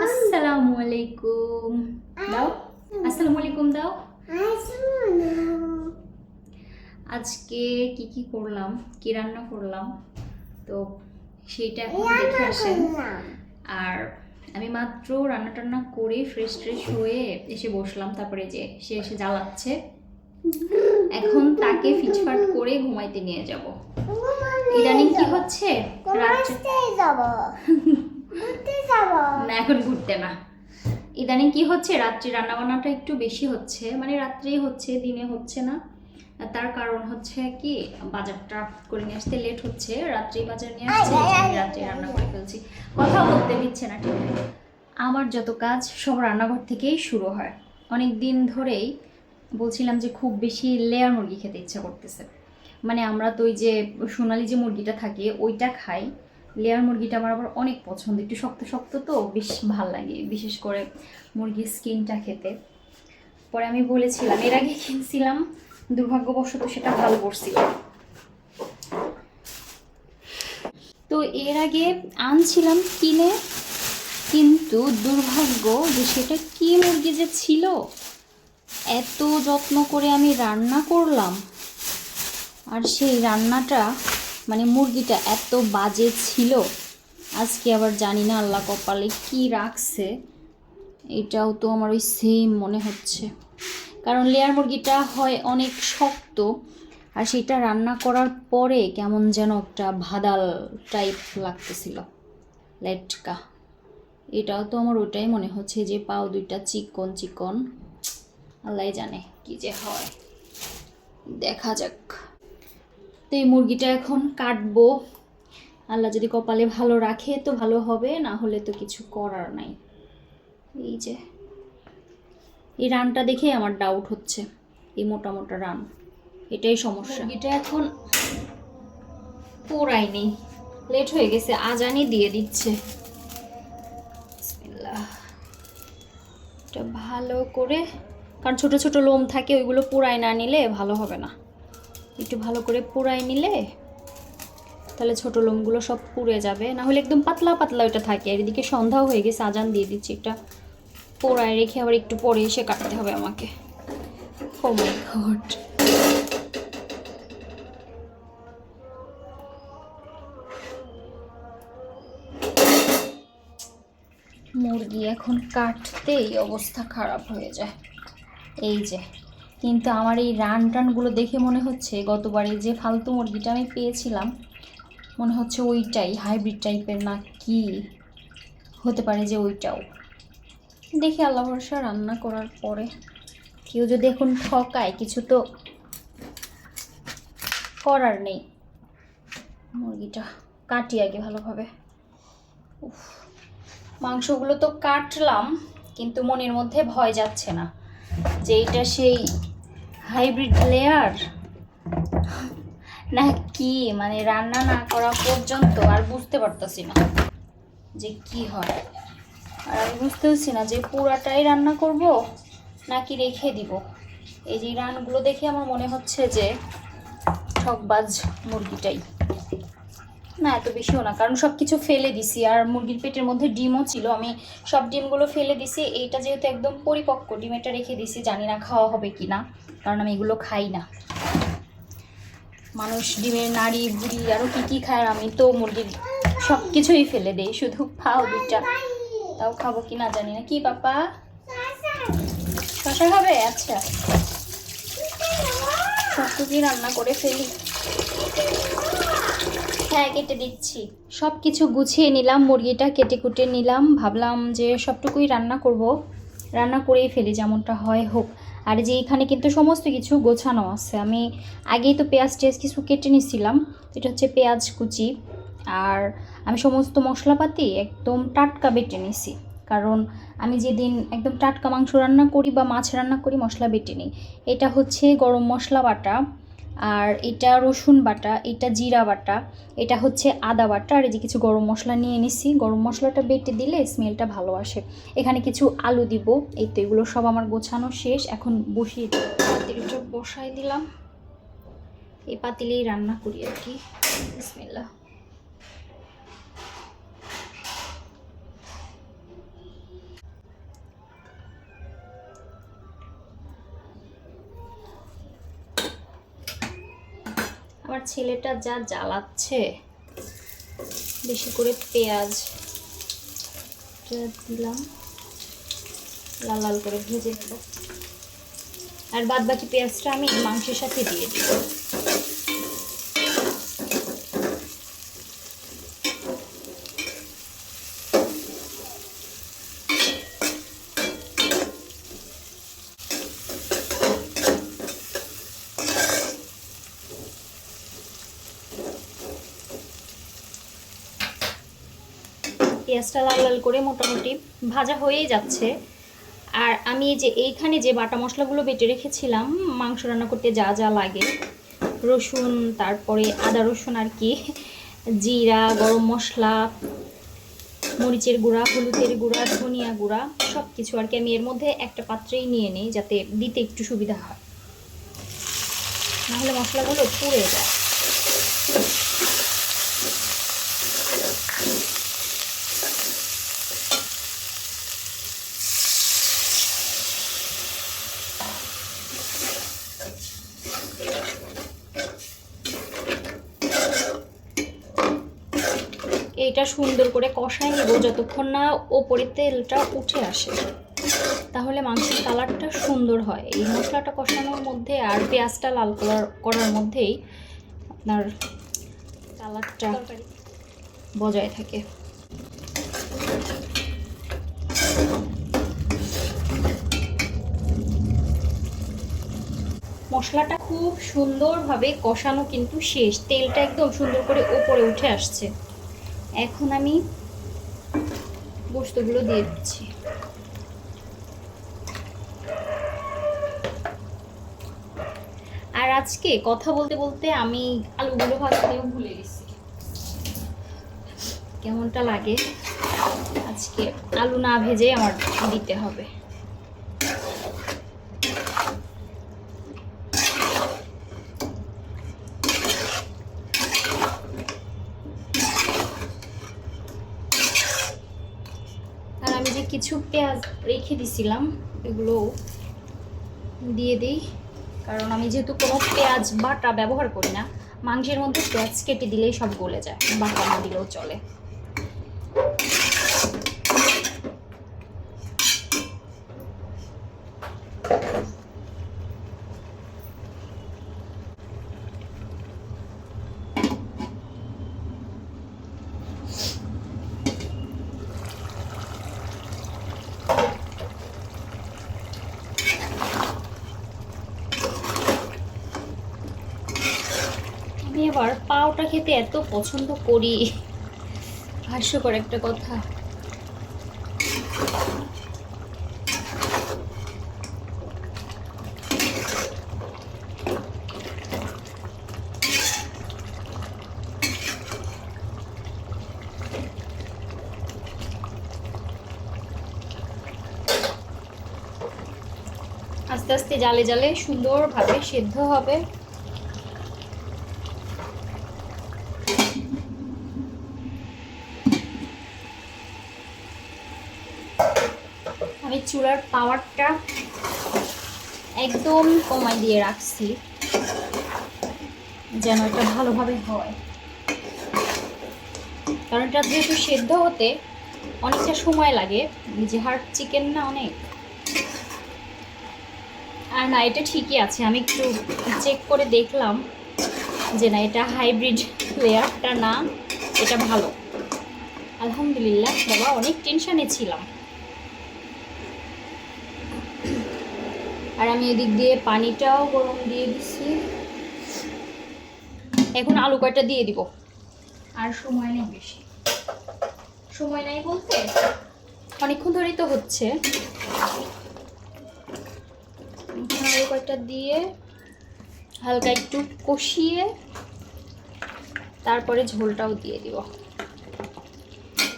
আসসালামু আলাইকুম দাও। আসসালামু আলাইকুম দাও। আজকে কি কি করলাম, কি রান্না করলাম তো সেইটা এখন দেখে আসেন। আর আমি মাত্র রান্না টান্না করে ফ্রেশ ট্রেশ হয়ে এসে বসলাম, তারপরে যে সে এসে জ্বালাচ্ছে, এখন তাকে ফিটফাট করে ঘুমাইতে নিয়ে যাব। ইদানিং কি হচ্ছে, না এখন ঘুরতে না, ইদানিং কি হচ্ছে রাত্রি রান্নাবান্নাটা একটু বেশি হচ্ছে, মানে রাত্রেই হচ্ছে, দিনে হচ্ছে না। তার কারণ হচ্ছে কি, বাজারটা করে নিয়ে আসতে লেট হচ্ছে, রাত্রি বাজার নিয়ে আসছে, রাত্রে রান্না করে ফেলছি, কথা বলতে দিচ্ছে না ঠিক আছে। আমার যত কাজ সব রান্নাঘর থেকেই শুরু হয়। অনেক দিন ধরেই বলছিলাম যে খুব বেশি লেয়ার মুরগি খেতে ইচ্ছা করতেছে, মানে আমরা তো ওই যে সোনালি যে মুরগিটা থাকে ওইটা খাই, লেয়ার মুরগিটা আমার আবার অনেক পছন্দ, একটু শক্ত শক্ত তো বেশ ভাল লাগে, বিশেষ করে মুরগির স্কিনটা খেতে। পরে আমি বলেছিলাম, এর আগে কিনছিলাম, দুর্ভাগ্যবশত সেটা ভালো পড়ছিল। তো এর আগে আনছিলাম কিনে, কিন্তু দুর্ভাগ্য যে সেটা কি মুরগি যে ছিল, এত যত্ন করে আমি রান্না করলাম, আর সেই রান্নাটা মানে মুরগিটা এত বাজে ছিল। আজকে আবার জানি না আল্লাহ কপালে কি রাখছে, এটাও তো আমার ওই সেম মনে হচ্ছে, কারণ লেয়ার মুরগিটা হয় অনেক শক্ত, আর সেটা রান্না করার পরে কেমন যেন একটা ভাদাল টাইপ লাগতেছিল, লেটকা। এটাও তো আমার ওটাই মনে হচ্ছে, যে পাও দুইটা চিকন চিকন, আল্লাহ জানে কি যে হয়, দেখা যাক। তো এই মুরগিটা এখন কাটবো, আল্লাহ যদি কপালে ভালো রাখে তো ভালো হবে, না হলে তো কিছু করার নাই। এই যে এই রানটা দেখে আমার ডাউট হচ্ছে, এই মোটা মোটা রান, এটাই সমস্যা। এটা এখন পোড়াই নেই, লেট হয়ে গেছে, আজানি দিয়ে দিচ্ছে। বিসমিল্লাহ। এটা ভালো করে, কারণ ছোট ছোট লোম থাকে, ওইগুলো পোড়াই না নিলে ভালো হবে না, একটু ভালো করে পোড়াই নিলে তাহলে ছোট লোমগুলো সব পুড়ে যাবে, না হলে একদম পাতলা পাতলা ওইটা থাকে। আর এদিকে সন্ধ্যাও হয়ে গেছে, আজান দিয়ে দিচ্ছি, এটা পোড়ায় রেখে আবার একটু পরে এসে কাটতে হবে আমাকে। ও মাই গড। মুরগি এখন কাটতেই অবস্থা খারাপ হয়ে যায়, এই যে। কিন্তু আমার এই রান টানগুলো দেখে মনে হচ্ছে গতবারে যে ফালতু মুরগিটা আমি পেয়েছিলাম, মনে হচ্ছে ওইটাই হাইব্রিড টাইপের, না কি হতে পারে যে ওইটাও। দেখি আল্লাহ ভরসা, রান্না করার পরে কেউ যদি এখন ঠকায়, কিছু তো করার নেই। মুরগিটা কাটি আগে ভালোভাবে। উফ, মাংসগুলো তো কাটলাম, কিন্তু মনের মধ্যে ভয় যাচ্ছে না যে এইটা সেই হাইব্রিড লেয়ার না কি, মানে রান্না না করা পর্যন্ত আর বুঝতে পারতাছি না যে কি হয়। আর আমি বুঝতেছি না যে পুরাটাই রান্না করব নাকি রেখে দিব। এই যে রানগুলো দেখে আমার মনে হচ্ছে যে ঠকবাজ মুরগিটাই, না এত বেশিও না, কারণ সব কিছু ফেলে দিছি, আর মুরগির পেটের মধ্যে ডিমও ছিল, আমি সব ডিমগুলো ফেলে দিছি। এইটা যেহেতু একদম পরিপক্ক ডিম, এটা রেখে দিছি, জানি না খাওয়া হবে কি না, কারণ আমি এগুলো খাই না। মানুষ ডিমের নাড়ি ভুড়ি আরও কী কী খায়, আর আমি তো মুরগির সব কিছুই ফেলে দেই, শুধু পাও দুইটা, তাও খাবো কি না জানি না। কি পাপা, শশা খাবে? আচ্ছা, সব কি রান্না করে ফেলি, হ্যাঁ কেটে দিচ্ছি। সব কিছু গুছিয়ে নিলাম, মুরগিটা কেটে কুটে নিলাম, ভাবলাম যে সবটুকুই রান্না করব, রান্না করেই ফেলি, যেমনটা হয় হোক। আর যে এখানে কিন্তু সমস্ত কিছু গোছানো আছে, আমি আগেই তো পেঁয়াজ টেয়াজ কিছু কেটে নিছিলাম, এটা হচ্ছে পেঁয়াজ কুচি, আর আমি সমস্ত মশলাপাতি একদম টাটকা বেটে নিছি, কারণ আমি যেদিন একদম টাটকা মাংস রান্না করি বা মাছ রান্না করি মশলা বেটে নিই। এটা হচ্ছে গরম মশলা বাটা, আর এটা রসুন বাটা, এটা জিরা বাটা, এটা হচ্ছে আদা বাটা, আর এই যে কিছু গরম মশলা নিয়ে নিছি। গরম মশলাটা বেটে দিলে স্মেলটা ভালো আসে। এখানে কিছু আলু দিব। এই তো এগুলো সব আমার গোছানো শেষ, এখন বসিয়ে দিই, পাতিলটা বসাই দিলাম, এই পাতিলেই রান্না করি আর কি। বিসমিল্লাহ। আমার ছেলেটা যা জ্বালাচ্ছে, বেশি করে পেঁয়াজ দিলাম, লাল লাল করে ভেজে দেব। আর বাদ বাকি পেঁয়াজটা আমি মাংসের সাথে দিয়ে দিব। পেঁয়াজটা লাল লাল করে মোটামুটি ভাজা হয়েই যাচ্ছে। আর আমি যে এইখানে যে বাটা মশলাগুলো বেটে রেখেছিলাম মাংস রান্না করতে যা যা লাগে, রসুন, তারপরে আদা রসুন আর কি, জিরা, গরম মশলা, মরিচের গুঁড়া, হলুদের গুঁড়া, ধনিয়া গুঁড়া, সব কিছু আর কি আমি এর মধ্যে একটা পাত্রেই নিয়ে নিই, যাতে দিতে একটু সুবিধা হয়, নাহলে মশলাগুলো পুড়ে যায়। এটা সুন্দর করে কষায় নেব যতক্ষণ না ওপরে তেলটা উঠে আসে, তাহলে মাংসের কালারটা সুন্দর হয়। এই মশলাটা কষানোর মধ্যে আর পেঁয়াজটা লাল করার মধ্যেই আপনার কালারটা বজায় থাকে। মশলাটা খুব সুন্দরভাবে কষানো কিন্তু শেষ, তেলটা একদম সুন্দর করে ওপরে উঠে আসছে। এখন আমি গোশতগুলো দিয়ে দিচ্ছি। আর আজকে কথা বলতে বলতে আমি আলুগুলো ভাজতেও ভুলে গেছি। কেমনটা লাগে, আজকে আলু না ভেজে আমার দিতে হবে। আর আমি যে কিছু পেঁয়াজ রেখে দিছিলাম এগুলো দিয়ে দিই, কারণ আমি যেহেতু কোনো পেঁয়াজ বাটা ব্যবহার করি না, মাংসের মধ্যে পেঁয়াজ কেটে দিলেই সব গলে যায়, বাটা না দিলেও চলে। আমি এবার পাওটা খেতে এত পছন্দ করি, হাস্যকর একটা কথা। আস্তে আস্তে জালে জালে সুন্দরভাবে সেদ্ধ হবে। আমি চুলার পাওয়ারটা একদম কমাই দিয়ে রাখছি যেন এটা ভালোভাবে হয়, কারণ এটা যেহেতু সেদ্ধ হতে অনেকটা সময় লাগে, যে হার্ড চিকেন না অনেক। আর না, এটা ঠিকই আছে, আমি একটু চেক করে দেখলাম যে না, এটা হাইব্রিড লেয়ারটা না, এটা ভালো। আলহামদুলিল্লাহ বাবা, অনেক টেনশনে ছিলাম। আর আমি এদিক দিয়ে পানিটাও গরম দিয়ে দিচ্ছি। এখন আলু কয়টা দিয়ে দিব, আর সময় নেই বেশি, সময় নাই বলতে অনেকক্ষণ ধরেই তো হচ্ছে। আলু কয়টা দিয়ে হালকা একটু কষিয়ে তারপরে ঝোলটাও দিয়ে দিব।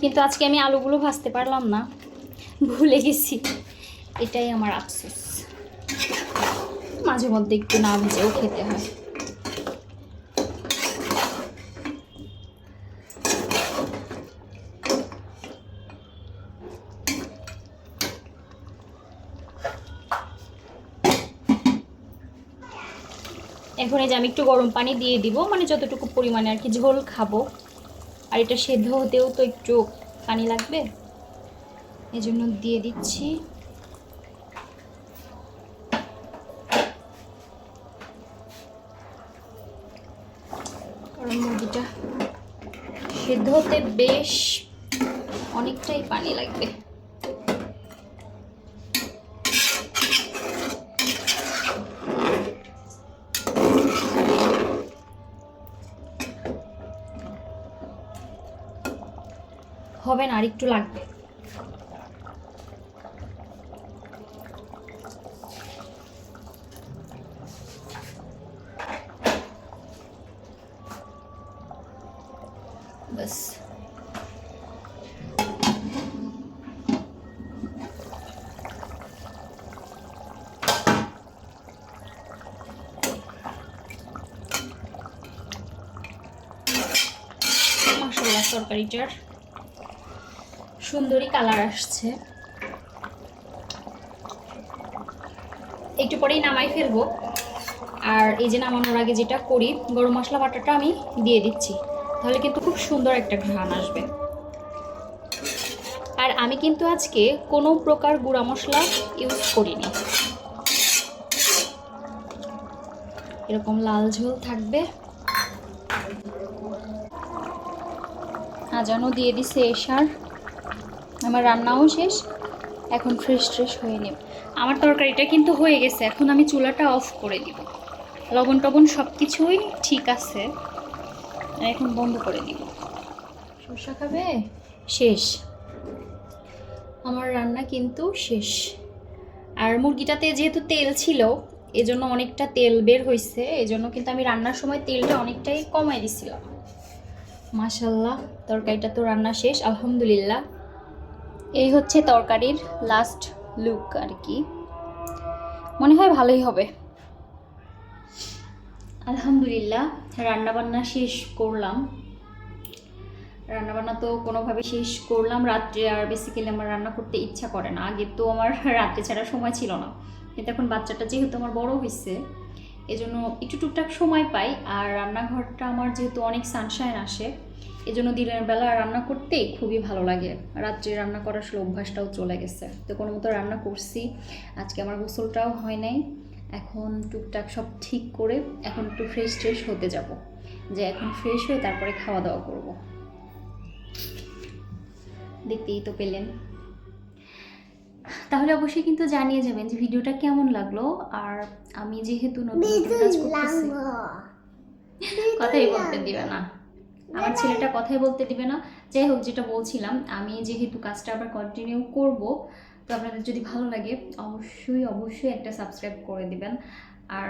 কিন্তু আজকে আমি আলুগুলো ভাজতে পারলাম না, ভুলে গেছি, এটাই আমার আফসোস। মাঝে মধ্যে একটু না ভেজেও খেতে হয়। এখন এই যে আমি একটু গরম পানি দিয়ে দিব, মানে যতটুকু পরিমাণে আর কি ঝোল খাবো। আর এটা সেদ্ধ হতেও তো একটু পানি লাগবে, এই জন্য দিয়ে দিচ্ছি। কারণ মুরগিটা সেদ্ধ হতে বেশ অনেকটাই পানি লাগবে। হবে না, আর একটু লাগবে। বাস মাশাআল্লাহ, তরকারিটার সুন্দরী কালার আসছে। একটু পরেই নামাই ফেলবো। আর এই যে নামানোর আগে যেটা করি, গরম মশলা বাটাটা আমি দিয়ে দিচ্ছি, তাহলে কিন্তু খুব সুন্দর একটা ঘ্রাণ আসবে। আর আমি কিন্তু আজকে কোনো প্রকার গুঁড়া মশলা ইউজ করিনি। এরকম লাল ঝোল থাকবে। আজানও দিয়ে দিছে এশার, আমার রান্নাও শেষ। এখন ফ্রেশ হয়ে নেব। আমার তরকারিটা কিন্তু হয়ে গেছে, এখন আমি চুলাটা অফ করে দিব। লবণ টবণ সব কিছুই ঠিক আছে, এখন বন্ধ করে দিব। সরষা খাবে? শেষ, আমার রান্না কিন্তু শেষ। আর মুরগিটাতে যেহেতু তেল ছিল, এজন্য অনেকটা তেল বের হয়েছে, এজন্য কিন্তু আমি রান্নার সময় তেলটা অনেকটাই কমাই দিছিলাম। মাশাআল্লাহ, তরকারিটা তো রান্না শেষ আলহামদুলিল্লাহ। এই হচ্ছে তরকারির লাস্ট লুক আর কি, মনে হয় ভালোই হবে আলহামদুলিল্লাহ। রান্নাবান্না শেষ করলাম, রান্নাবান্না তো কোনোভাবে শেষ করলাম। রাত্রে আর বেসিক্যালি আমার রান্না করতে ইচ্ছা করে না। আগে তো আমার রাত্রে ছাড়া সময় ছিল না, কিন্তু এখন বাচ্চাটা যেহেতু আমার বড় হয়েছে, এজন্য একটু টুকটাক সময় পাই। আর রান্নাঘরটা আমার যেহেতু অনেক সানশাইন আসে, এজন্য দিনের বেলা রান্না করতে খুবই ভালো লাগে। রাত্রে রান্না করার আসলে অভ্যাসটাও চলে গেছে, তো কোনো মতো রান্না করছি। আজকে আমার গোসলটাও হয় নাই, এখন টুকটাক সব ঠিক করে এখন একটু ফ্রেশ হতে যাব, যে এখন ফ্রেশ হয়ে তারপরে খাওয়া দাওয়া করব। দেখতেই তো পেলেন। তাহলে অবশ্যই কিন্তু জানিয়ে যাবেন যে ভিডিওটা কেমন লাগলো। আর আমি যেহেতু নতুন কাজ করতেছি, কথাই বলতে দিবে না আমার ছেলেটা, কথাই বলতে দিবে না। যাই হোক, যেটা বলছিলাম, আমি যেহেতু কাজটা আবার কন্টিনিউ করব, তো আপনাদের যদি ভালো লাগে অবশ্যই একটা সাবস্ক্রাইব করে দিবেন। আর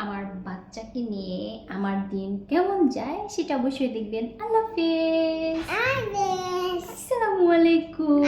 আমার বাচ্চাকে নিয়ে আমার দিন কেমন যায় সেটা অবশ্যই দেখবেন। আল্লাহ হাফেজ, আসসালামু আলাইকুম।